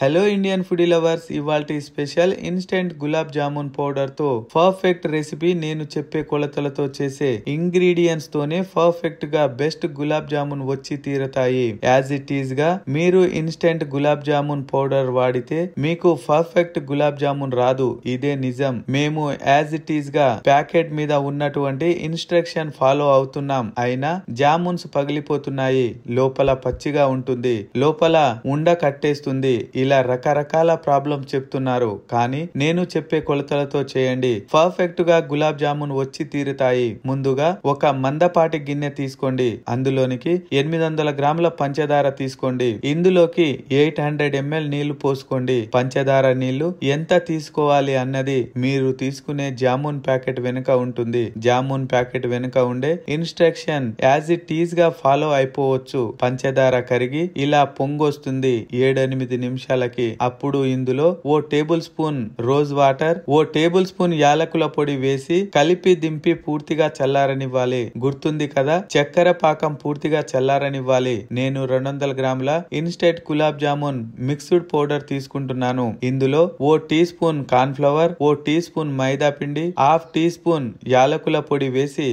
Hello Indian foodie lovers, ఇవాల్టి special instant gulab jamun powder తో perfect recipe. నేను చెప్పే కొలతలతో చేసే ఇంగ్రీడియంట్స్ తోనే పర్ఫెక్ట్ గా బెస్ట్ గులాబ్ జామున్ వచ్చి తీరతాయి. యాజ్ ఇట్ ఈస్ గా మీరు ఇన్స్టెంట్ గులాబ్ జామున్ పౌడర్ వాడితే మీకు పర్ఫెక్ట్ గులాబ్ జామున్ రాదు. ఇదే నిజం. మేము యాజ్ ఇట్ ఈస్ గా ప్యాకెట్ మీద ఉన్నటువంటి ఇన్స్ట్రక్షన్ ఫాలో అవుతున్నాం. అయినా జామున్స్ పగిలిపోతున్నాయి. లోపల పచ్చిగా ఉంటుంది, లోపల ఉండ కట్టేస్తుంది. ఇలా రకరకాల ప్రాబ్లమ్స్ చెప్తున్నారు. కానీ నేను చెప్పే కొలతలతో చేయండి, పర్ఫెక్ట్ గా గులాబ్ జామున్ వచ్చి తీరుతాయి. ముందుగా ఒక మందపాటి గిన్నె తీసుకోండి. అందులోనికి 800 గ్రాముల పంచదార తీసుకోండి. ఇందులోకి 800 ml నీళ్లు పోసుకోండి. పంచదార నీళ్లు ఎంత తీసుకోవాలి అన్నది మీరు తీసుకునే జామున్ ప్యాకెట్ వెనుక ఉంటుంది. జామున్ ప్యాకెట్ వెనుక ఉండే ఇన్స్ట్రక్షన్ యాజ్ ఇట్ ఈస్ గా ఫాలో అయిపోవచ్చు. పంచదార కరిగి ఇలా పొంగొస్తుంది 7-8 నిమిషాలకి. అప్పుడు ఇందులో ఓ టేబుల్ స్పూన్ రోజ్ వాటర్, ఓ టేబుల్ స్పూన్ యాలకుల పొడి వేసి కలిపి దింపి పూర్తిగా చల్లారనివ్వాలి. గుర్తుంది కదా, చక్కెర పాకం పూర్తిగా చల్లారనివ్వాలి. నేను 200 గ్రాముల instant gulab jamun mixed powder తీసుకుంటున్నాను. ఇందులో O T spoon corn flour, O T spoon మైదా పిండి, హాఫ్ టీ స్పూన్ యాలకుల పొడి వేసి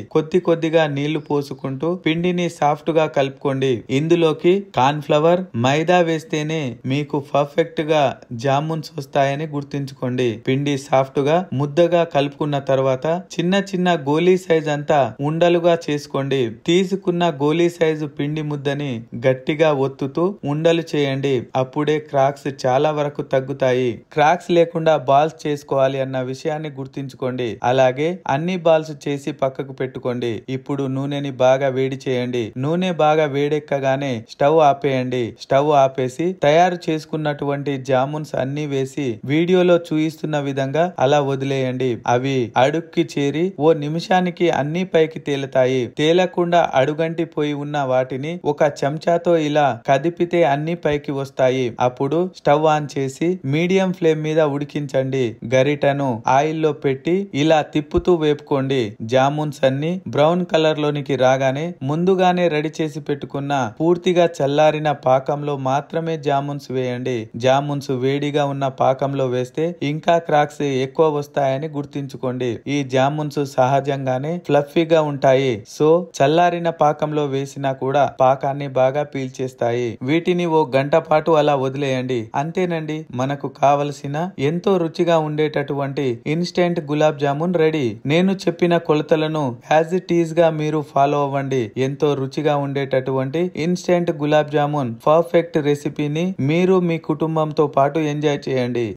కొద్దిగా నీళ్లు పోసుకుంటూ పిండిని సాఫ్ట్ గా కలుపుకోండి. ఇందులోకి కార్న్ ఫ్లవర్, మైదా వేస్తేనే మీకు పర్ఫెక్ట్ గా జామున్స్ వస్తాయని గుర్తుంచుకోండి. పిండి సాఫ్ట్ గా ముద్దగా కలుపుకున్న తర్వాత చిన్న గోలీ సైజ్ అంతా ఉండలుగా చేసుకోండి. తీసుకున్న గోలీ సైజు పిండి ముద్దని గట్టిగా ఒత్తుతూ ఉండలు చేయండి. అప్పుడే క్రాక్స్ చాలా వరకు తగ్గుతాయి. క్రాక్స్ లేకుండా బాల్స్ చేసుకోవాలి అన్న విషయాన్ని గుర్తుంచుకోండి. అలాగే అన్ని బాల్స్ చేసి పక్కకు పెట్టుకోండి. ఇప్పుడు నూనెని బాగా వేడి చేయండి. నూనె బాగా వేడెక్కగానే స్టవ్ ఆపేయండి. స్టవ్ ఆపేసి తయారు చేసుకున్నటువంటి జామున్స్ అన్ని వేసి వీడియోలో చూయిస్తున్న విధంగా అలా వదిలేయండి. అవి అడుక్కి చేరి ఓ నిమిషానికి అన్ని పైకి తేలుతాయి. తేలకుండా అడుగంటి పోయి ఉన్న వాటిని ఒక చెంచాతో ఇలా కదిపితే అన్ని పైకి వస్తాయి. అప్పుడు స్టవ్ ఆన్ చేసి మీడియం ఫ్లేమ్ మీద ఉడికించండి. గరిటను ఆయిల్ లో పెట్టి ఇలా తిప్పుతూ వేపుకోండి. జామున్స్ అన్ని బ్రౌన్ కలర్ లోనికి రాగానే ముందుగానే రెడీ చేసి పెట్టుకున్న పూర్తిగా చల్లారిన పాకంలో మాత్రమే జామున్స్ వేయండి. జామున్స్ వేడిగా ఉన్న పాకంలో వేస్తే ఇంకా క్రాక్స్ ఎక్కువ వస్తాయని గుర్తుంచుకోండి. ఈ జామున్స్ సహజంగానే ఫ్లఫీగా ఉంటాయి. సో చల్లారిన పాకంలో వేసినా కూడా పాకాన్ని బాగా పీల్చేస్తాయి. వీటిని ఓ గంట పాటు అలా వదిలేయండి. అంతేనండి, మనకు కావలసిన ఎంతో రుచిగా ఉండేటటువంటి ఇన్స్టెంట్ గులాబ్ జామున్ రెడీ. నేను చెప్పిన కొలతలను యాజ్ ఇట్ ఈస్ గా మీరు ఫాలో అవ్వండి. ఎంతో రుచిగా ఉండేటటువంటి ఇన్స్టెంట్ గులాబ్ జామున్ పర్ఫెక్ట్ రెసిపీని మీరు మీ కుటుంబంతో పాటు ఎంజాయ్ చేయండి.